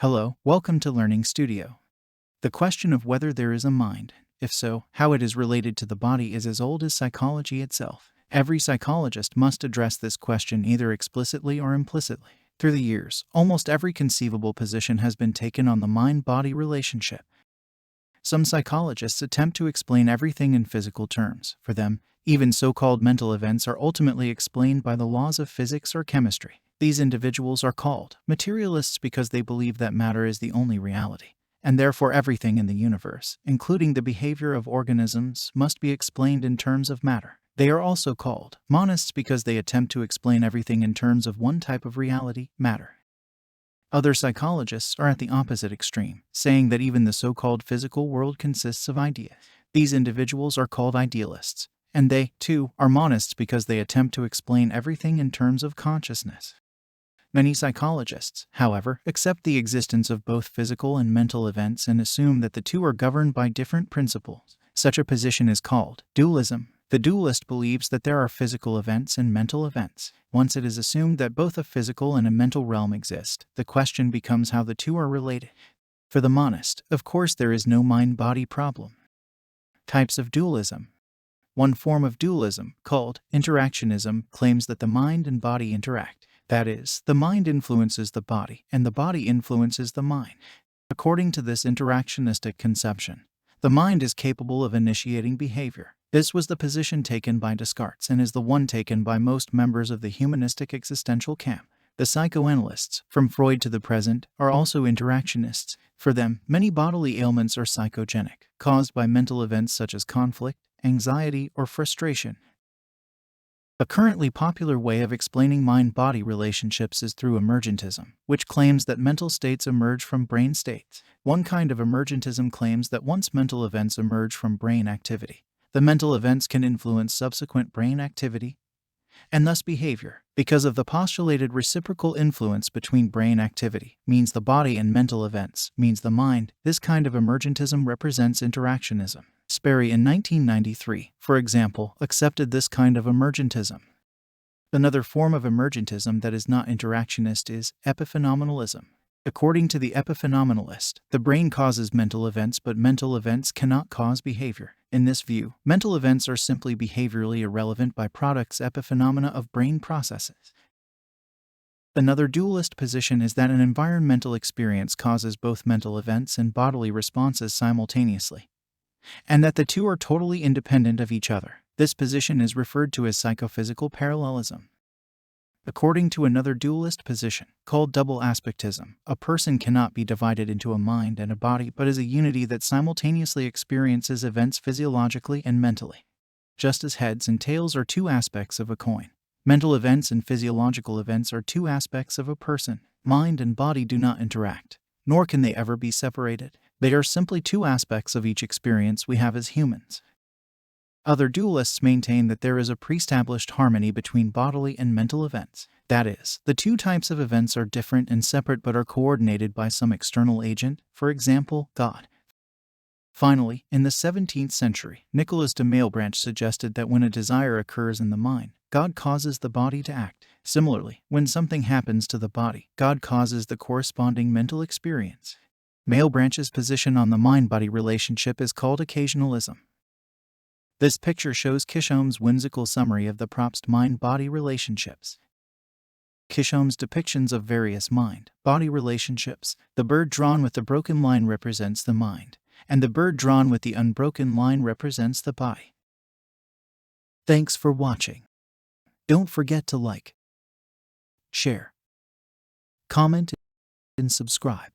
Hello, welcome to Learning Studio. The question of whether there is a mind, if so, how it is related to the body is as old as psychology itself. Every psychologist must address this question either explicitly or implicitly. Through the years, almost every conceivable position has been taken on the mind-body relationship. Some psychologists attempt to explain everything in physical terms. For them, even so-called mental events are ultimately explained by the laws of physics or chemistry. These individuals are called materialists because they believe that matter is the only reality, and therefore everything in the universe, including the behavior of organisms, must be explained in terms of matter. They are also called monists because they attempt to explain everything in terms of one type of reality, matter. Other psychologists are at the opposite extreme, saying that even the so-called physical world consists of ideas. These individuals are called idealists, and they, too, are monists because they attempt to explain everything in terms of consciousness. Many psychologists, however, accept the existence of both physical and mental events and assume that the two are governed by different principles. Such a position is called dualism. The dualist believes that there are physical events and mental events. Once it is assumed that both a physical and a mental realm exist, the question becomes how the two are related. For the monist, of course, there is no mind-body problem. Types of dualism. One form of dualism, called interactionism, claims that the mind and body interact. That is, the mind influences the body, and the body influences the mind. According to this interactionistic conception, the mind is capable of initiating behavior. This was the position taken by Descartes and is the one taken by most members of the humanistic existential camp. The psychoanalysts, from Freud to the present, are also interactionists. For them, many bodily ailments are psychogenic, caused by mental events such as conflict, anxiety, or frustration. A currently popular way of explaining mind-body relationships is through emergentism, which claims that mental states emerge from brain states. One kind of emergentism claims that once mental events emerge from brain activity, the mental events can influence subsequent brain activity and thus behavior. Because of the postulated reciprocal influence between brain activity, means the body, and mental events, means the mind, this kind of emergentism represents interactionism. Sperry in 1993, for example, accepted this kind of emergentism. Another form of emergentism that is not interactionist is epiphenomenalism. According to the epiphenomenalist, the brain causes mental events, but mental events cannot cause behavior. In this view, mental events are simply behaviorally irrelevant byproducts epiphenomena of brain processes. Another dualist position is that an environmental experience causes both mental events and bodily responses simultaneously, and that the two are totally independent of each other. This position is referred to as psychophysical parallelism. According to another dualist position, called double aspectism, a person cannot be divided into a mind and a body, but is a unity that simultaneously experiences events physiologically and mentally. Just as heads and tails are two aspects of a coin, mental events and physiological events are two aspects of a person. Mind and body do not interact, nor can they ever be separated. They are simply two aspects of each experience we have as humans. Other dualists maintain that there is a pre-established harmony between bodily and mental events. That is, the two types of events are different and separate but are coordinated by some external agent, for example, God. Finally, in the 17th century, Nicolas de Malebranche suggested that when a desire occurs in the mind, God causes the body to act. Similarly, when something happens to the body, God causes the corresponding mental experience. Malebranche's position on the mind-body relationship is called occasionalism. This picture shows Kishome's whimsical summary of the Probst mind-body relationships. Kishome's depictions of various mind-body relationships. The bird drawn with the broken line represents the mind, and the bird drawn with the unbroken line represents the body. Thanks for watching. Don't forget to like, share, comment, and subscribe.